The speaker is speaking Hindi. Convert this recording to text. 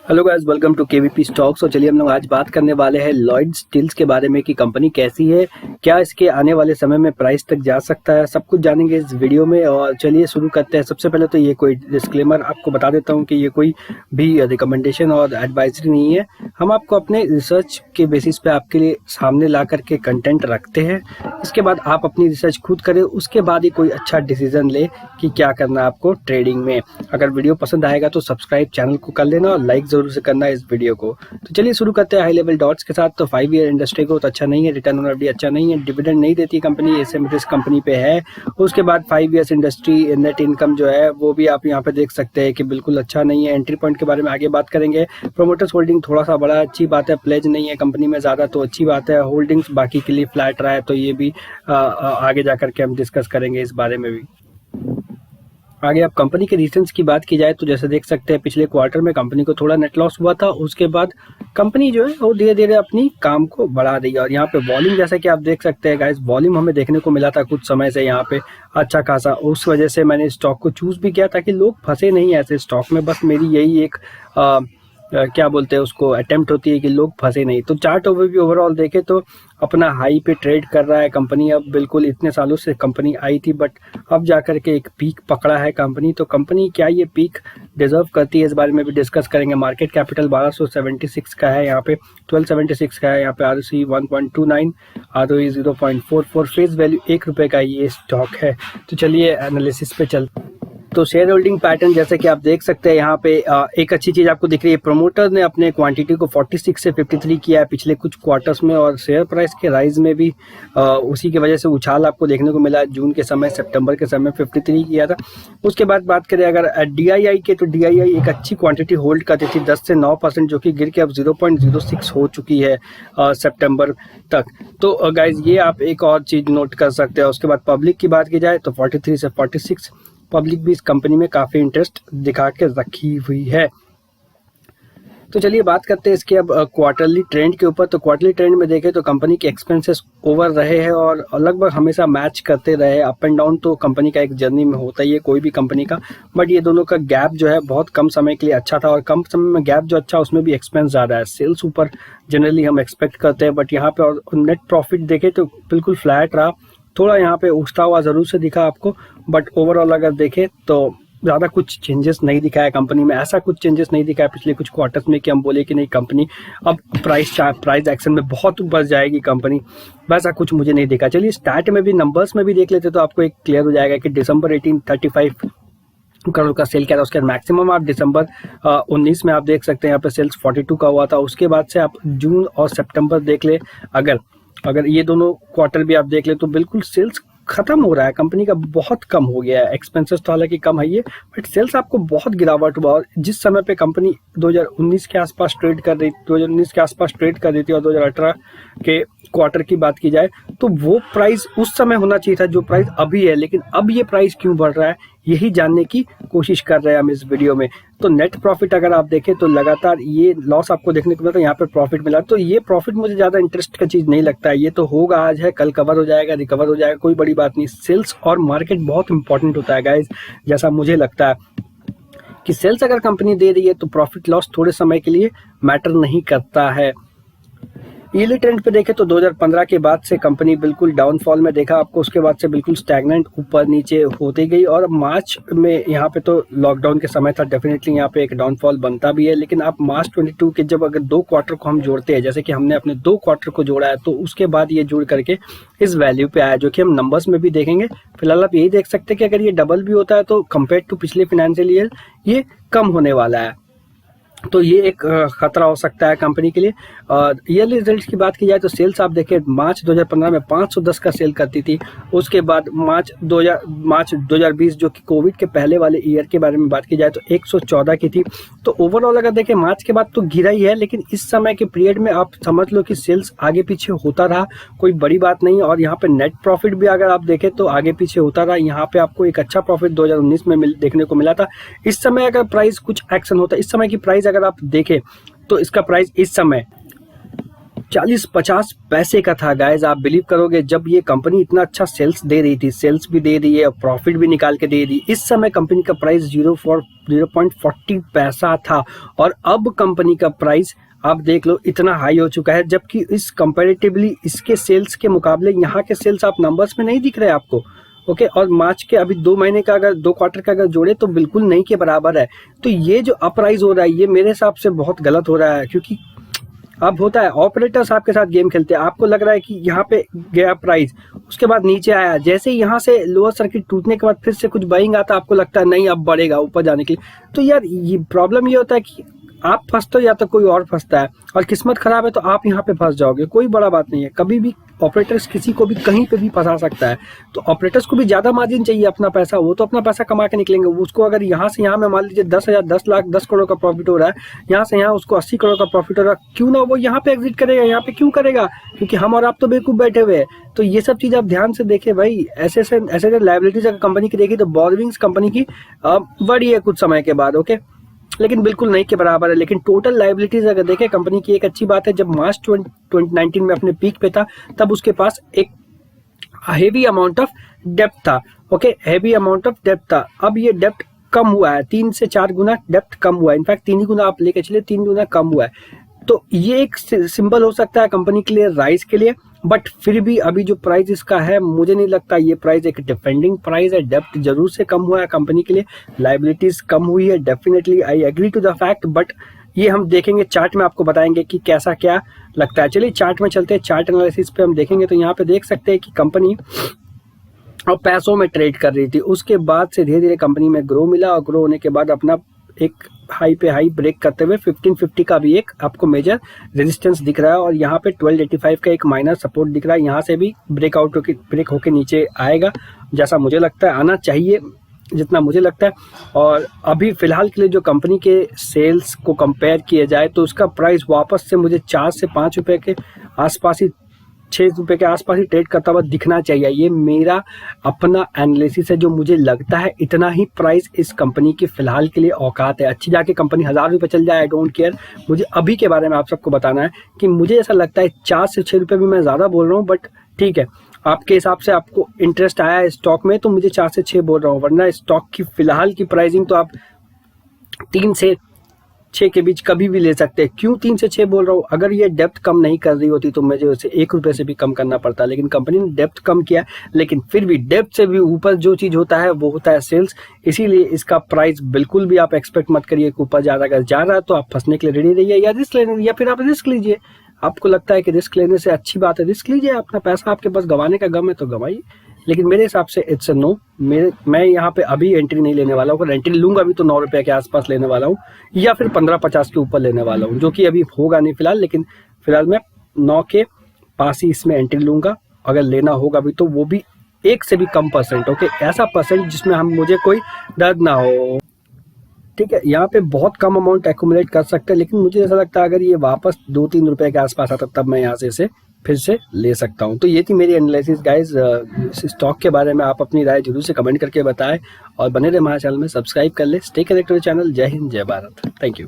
Hello guys, welcome to KVP stocks. और चलिए हम लोग आज बात करने वाले हैं लॉयड स्टील्स के बारे में कि कंपनी कैसी है, क्या इसके आने वाले समय में प्राइस तक जा सकता है, सब कुछ जानेंगे इस वीडियो में। और चलिए शुरू करते हैं। सबसे पहले तो ये कोई डिस्क्लेमर आपको बता देता हूँ कि ये कोई भी रिकमेंडेशन और एडवाइजरी नहीं है। हम आपको अपने रिसर्च के बेसिस पे आपके लिए सामने ला करके कंटेंट रखते हैं। इसके बाद आप अपनी रिसर्च खुद करें, उसके बाद ही कोई अच्छा डिसीजन ले कि क्या करना है आपको ट्रेडिंग में। अगर वीडियो पसंद आएगा तो सब्सक्राइब चैनल को कर लेना और लाइक जरूर से करना है इस वीडियो को। तो चलिए शुरू करते हैं हाई लेवल डॉट्स के साथ। तो 5 ईयर इंडस्ट्री ग्रोथ अच्छा नहीं है, रिटर्न ऑन एफडी अच्छा नहीं है, डिविडेंड नहीं देती कंपनी, एसएमएस कंपनी पे है। उसके बाद 5 ईयर्स इंडस्ट्री नेट इनकम जो है वो भी आप यहाँ पे देख सकते हैं कि बिल्कुल अच्छा नहीं है। एंट्री पॉइंट के बारे में आगे बात करेंगे। प्रोमोटर्स होल्डिंग थोड़ा सा बड़ा अच्छी बात है, प्लेज नहीं है कंपनी में ज़्यादा तो अच्छी बात है। होल्डिंग्स बाकी के लिए फ्लैट रहा है तो ये भी आगे जा करके हम डिस्कस करेंगे इस बारे में भी। आगे आप कंपनी के रीजंस की बात की जाए तो जैसे देख सकते हैं पिछले क्वार्टर में कंपनी को थोड़ा नेट लॉस हुआ था। उसके बाद कंपनी जो है वो धीरे धीरे अपनी काम को बढ़ा रही है। और यहाँ पे वॉल्यूम जैसे कि आप देख सकते हैं गाइस, वॉल्यूम हमें देखने को मिला था कुछ समय से यहाँ पे अच्छा खासा। उस वजह से मैंने स्टॉक को चूज भी किया ताकि लोग फंसे नहीं ऐसे स्टॉक में। बस मेरी यही एक क्या बोलते हैं उसको अटेम्प्ट होती है कि लोग फंसे नहीं। तो चार्ट ओवरव्यू ओवरऑल देखे तो अपना हाई पे ट्रेड कर रहा है कंपनी। अब बिल्कुल इतने सालों से कंपनी आई थी बट अब जाकर के एक पीक पकड़ा है कंपनी। तो कंपनी क्या ये पीक डिजर्व करती है, इस बारे में भी डिस्कस करेंगे। मार्केट कैपिटल 1276 का है, यहाँ पे 1276 का है। यहाँ पे आरओसी 1.29, आरओई 0.44, फेस वैल्यू ₹1 का ये स्टॉक है। तो चलिए एनालिसिस पे चलते। तो शेयर होल्डिंग पैटर्न जैसे कि आप देख सकते हैं यहाँ पे एक अच्छी चीज आपको दिख रही है, प्रमोटर ने अपने क्वांटिटी को 46 से 53 किया है पिछले कुछ क्वार्टर्स में। और शेयर प्राइस के राइज में भी उसी की वजह से उछाल आपको देखने को मिला। जून के समय, सितंबर के समय 53 किया था। उसके बाद बात करें अगर डीआईआई के, तो डीआईआई एक अच्छी क्वांटिटी होल्ड करती थी 10 से 9%, जो कि गिर के अब 0.06 हो चुकी है सितंबर तक। तो गाइज ये आप एक और चीज नोट कर सकते हैं। उसके बाद पब्लिक की बात की जाए तो 43 से 46 पब्लिक भी इस कंपनी में काफी इंटरेस्ट दिखा के रखी हुई है। तो चलिए बात करते हैं इसके अब क्वार्टरली ट्रेंड के ऊपर। तो क्वार्टरली ट्रेंड में देखें तो कंपनी के एक्सपेंसेस ओवर रहे हैं और लगभग हमेशा मैच करते रहे। अप एंड डाउन तो कंपनी का एक जर्नी में होता ही है कोई भी कंपनी का, बट ये दोनों का गैप जो है बहुत कम समय के लिए अच्छा था। और कम समय में गैप जो अच्छा उसमें भी एक्सपेंस ज़्यादा है। सेल्स ऊपर जनरली हम एक्सपेक्ट करते हैं, बट यहाँ पे और नेट प्रॉफिट देखें तो बिल्कुल फ्लैट रहा। थोड़ा यहाँ पे उठता हुआ जरूर से दिखा आपको, बट ओवरऑल अगर देखें तो ज़्यादा कुछ चेंजेस नहीं दिखा है कंपनी में। ऐसा कुछ चेंजेस नहीं दिखा है पिछले कुछ क्वार्टर्स में कि हम बोले कि नहीं कंपनी अब प्राइस एक्शन में बहुत ऊपर जाएगी कंपनी, वैसा कुछ मुझे नहीं दिखा। चलिए स्टार्ट में भी नंबर्स में भी देख लेते तो आपको एक क्लियर हो जाएगा कि दिसंबर 18 35 करोड़ का सेल किया था। उसके बाद मैक्सिमम आप दिसंबर 19 में आप देख सकते हैं यहाँ पे सेल्स 42 का हुआ था। उसके बाद से आप जून और सितंबर देख ले, अगर ये दोनों क्वार्टर भी आप देख ले तो बिल्कुल सेल्स खत्म हो रहा है कंपनी का, बहुत कम हो गया है। एक्सपेंसेस तो हालांकि कम है ये, बट सेल्स आपको बहुत गिरावट हुआ। और जिस समय पे कंपनी 2019 के आसपास ट्रेड कर रही, 2019 के आसपास ट्रेड कर रही थी और 2018 के क्वार्टर की बात की जाए तो वो प्राइस उस समय होना चाहिए था जो प्राइस अभी है। लेकिन अब ये प्राइस क्यों बढ़ रहा है यही जानने की कोशिश कर रहे हैं हम इस वीडियो में। तो नेट प्रॉफिट अगर आप देखें तो लगातार ये लॉस आपको देखने को मिला था, यहाँ पे प्रॉफिट मिला। तो ये प्रॉफिट मुझे ज्यादा इंटरेस्ट का चीज नहीं लगता है। ये तो होगा, आज है, कल कवर हो जाएगा, रिकवर हो जाएगा, कोई बड़ी बात नहीं। सेल्स और मार्केट बहुत इंपॉर्टेंट होता है गाइज, जैसा मुझे लगता है कि सेल्स अगर कंपनी दे रही है तो प्रॉफिट लॉस थोड़े समय के लिए मैटर नहीं करता है। ईयरली ट्रेंड पे देखें तो 2015 के बाद से कंपनी बिल्कुल डाउनफॉल में देखा आपको। उसके बाद से बिल्कुल स्टैग्नेंट ऊपर नीचे होती गई। और मार्च में यहाँ पे तो लॉकडाउन के समय था, डेफिनेटली यहाँ पे एक डाउनफॉल बनता भी है। लेकिन आप मार्च 22 के जब अगर दो क्वार्टर को हम जोड़ते हैं, जैसे कि हमने अपने दो क्वार्टर को जोड़ा है, तो उसके बाद ये जुड़ करके इस वैल्यू पे आया, जो कि हम नंबर्स में भी देखेंगे। फिलहाल आप यही देख सकते हैं कि अगर ये डबल भी होता है तो कंपेयर टू पिछले फाइनेंशियल ईयर ये कम होने वाला है। तो ये एक खतरा हो सकता है कंपनी के लिए। ईयरली रिजल्ट्स की बात की जाए तो सेल्स आप देखें मार्च 2015 में 510 का सेल करती थी। उसके बाद मार्च 2020 जो कि कोविड के पहले वाले ईयर के बारे में बात की जाए तो 114 की थी। तो ओवरऑल अगर देखें मार्च के बाद तो गिरा ही है, लेकिन इस समय के पीरियड में आप समझ लो कि सेल्स आगे पीछे होता रहा, कोई बड़ी बात नहीं। और यहाँ पे नेट प्रॉफिट भी अगर आप देखें तो आगे पीछे होता रहा। यहाँ पे आपको एक अच्छा प्रॉफिट 2019 में देखने को मिला था। इस समय अगर प्राइस कुछ एक्शन होता है, इस समय की प्राइस अगर आप देखें तो इसका प्राइस इस समय 40-50 पैसे का था गाइज। आप बिलीव करोगे, जब ये कंपनी इतना अच्छा सेल्स दे रही थी, सेल्स भी दे रही है और प्रॉफिट भी निकाल के दे रही, इस समय कंपनी का प्राइस 0.40 पैसा था और अब कंपनी का प्राइस आप देख लो इतना हाई हो चुका है, जबकि इस कंपैरेटिवली इसके सेल्स के मुकाबले यहाँ के सेल्स आप नंबर्स में नहीं दिख रहे आपको। ओके, और मार्च के अभी 2 महीने का अगर 2 क्वार्टर का अगर जोड़े तो बिल्कुल नहीं के बराबर है। तो ये जो अपराइज हो रहा है ये मेरे हिसाब से बहुत गलत हो रहा है, क्योंकि अब होता है ऑपरेटर्स आपके साथ गेम खेलते हैं, आपको लग रहा है कि यहाँ पे गया प्राइस, उसके बाद नीचे आया, जैसे ही यहाँ से लोअर सर्किट टूटने के बाद फिर से कुछ बाइंग आता, आपको लगता है नहीं अब बढ़ेगा ऊपर जाने के लिए। तो यार ये प्रॉब्लम ये होता है कि आप फंसते हो या तो कोई और फंसता है, और किस्मत खराब है तो आप यहाँ पे फंस जाओगे। कोई बड़ा बात नहीं है, कभी भी ऑपरेटर्स किसी को भी कहीं पे भी फंसा सकता है। तो ऑपरेटर्स को भी ज़्यादा मार्जिन चाहिए अपना पैसा, वो तो अपना पैसा कमा के निकलेंगे। उसको अगर यहाँ से यहाँ में मान लीजिए 10,000, 10 लाख, 10 करोड़ का प्रॉफिट हो रहा है, यहाँ से यहाँ उसको 80 करोड़ का प्रॉफिट हो रहा है, क्यों ना वो यहाँ पे एग्जिट करेगा। यहाँ पे क्यों करेगा? क्योंकि हम और आप तो बेवकूफ़ बैठे हुए हैं। तो ये सब चीज़ आप ध्यान से देखें भाई। ऐसे लाइबिलिटीज अगर कंपनी की देखी तो बोरोविंग्स कंपनी की बढ़ी है कुछ समय के बाद, ओके, लेकिन बिल्कुल नहीं के बराबर है। लेकिन टोटल लाइबिलिटीज अगर देखें कंपनी की, एक अच्छी बात है, जब मार्च 2019 में अपने पीक पे था तब उसके पास एक हेवी अमाउंट ऑफ डेप्थ था। Okay, heavy amount of depth था। अब ये डेप्थ कम हुआ है, 3 से 4 गुना डेप्थ कम हुआ है। इनफैक्ट 3 ही गुना आप लेके चलिए, 3 गुना कम हुआ है। तो ये एक सिंबल हो सकता है कंपनी के लिए, राइज के लिए, बट फिर भी अभी जो प्राइस इसका है, मुझे नहीं लगता ये प्राइस एक डिफेंडिंग प्राइस है। डेप्थ जरूर से कम हुआ है कंपनी के लिए, लाइबिलिटीज कम हुई है, definitely I agree to the fact, but ये हम देखेंगे चार्ट में, आपको बताएंगे कि कैसा क्या लगता है। चलिए चार्ट में चलते हैं, चार्ट एनालिसिस पे हम देखेंगे तो यहाँ पे देख सकते हैं कि कंपनी और पैसों में ट्रेड कर रही थी, उसके बाद से धीरे धीरे कंपनी में ग्रो मिला, और ग्रो होने के बाद अपना एक हाई पे हाई ब्रेक करते हुए 1550 का भी एक आपको मेजर रेजिस्टेंस दिख रहा है, और यहाँ पे 1285 का एक माइनर सपोर्ट दिख रहा है। यहाँ से भी ब्रेक होके नीचे आएगा, जैसा मुझे लगता है आना चाहिए, जितना मुझे लगता है। और अभी फिलहाल के लिए जो कंपनी के सेल्स को कंपेयर किया जाए तो उसका प्राइस वापस से मुझे 4 से 5 रुपए के आसपास ही, 6 रुपए के आसपास ही ट्रेड करता हुआ दिखना चाहिए। ये मेरा अपना एनालिसिस है, जो मुझे लगता है इतना ही प्राइस इस कंपनी की फिलहाल के लिए औकात है। अच्छी जाके कंपनी 1000 रुपये चल जाए, आई डोंट केयर। मुझे अभी के बारे में आप सबको बताना है कि मुझे ऐसा लगता है 4 से 6 रुपये भी मैं ज़्यादा बोल रहा हूँ, बट ठीक है, आपके हिसाब से आपको इंटरेस्ट आया है स्टॉक में तो मुझे 4 से 6 बोल रहा हूँ, वरना स्टॉक की फिलहाल की प्राइसिंग तो आप 3 से 6 के बीच कभी भी ले सकते हैं। क्यों 3 से 6 बोल रहा हूँ? अगर ये डेप्थ कम नहीं कर रही होती तो मुझे उसे 1 रुपये से भी कम करना पड़ता, लेकिन कंपनी ने डेप्थ कम किया, लेकिन फिर भी डेप्थ से भी ऊपर जो चीज़ होता है वो होता है सेल्स। इसीलिए इसका प्राइस बिल्कुल भी आप एक्सपेक्ट मत करिए कि ऊपर जा रहा है। अगर जा रहा है तो आप फंसने के लिए रेडी रहिए, या रिस्क लेने, या फिर आप रिस्क लीजिए। आपको लगता है कि रिस्क लेने से अच्छी बात है, रिस्क लीजिए। अपना पैसा आपके पास गंवाने का गम है तो गंवाइए, लेकिन मेरे हिसाब से इट्स अ नो। मैं यहाँ पे अभी एंट्री नहीं लेने वाला हूँ। अगर एंट्री लूंगा अभी तो 9 रुपये के आसपास लेने वाला हूँ, या फिर 15-50 के ऊपर लेने वाला हूँ, जो कि अभी होगा नहीं फिलहाल। लेकिन फिलहाल मैं 9 के पास ही इसमें एंट्री लूंगा। अगर लेना होगा अभी तो वो भी 1 से भी कम परसेंट, ओके, ऐसा परसेंट जिसमें मुझे कोई दर्द ना हो। ठीक है, यहाँ पे बहुत कम अमाउंट एक्यूमुलेट कर सकते हैं, लेकिन मुझे ऐसा लगता है अगर ये वापस 2-3 रुपए के आसपास आता तब मैं यहाँ से इसे फिर से ले सकता हूँ। तो ये थी मेरी एनालिसिस गाइज इस स्टॉक के बारे में। आप अपनी राय जरूर से कमेंट करके बताएं, और बने रहे हमारे चैनल में, सब्सक्राइब कर ले। Stay connected channel. जय हिंद, जय भारत, थैंक यू।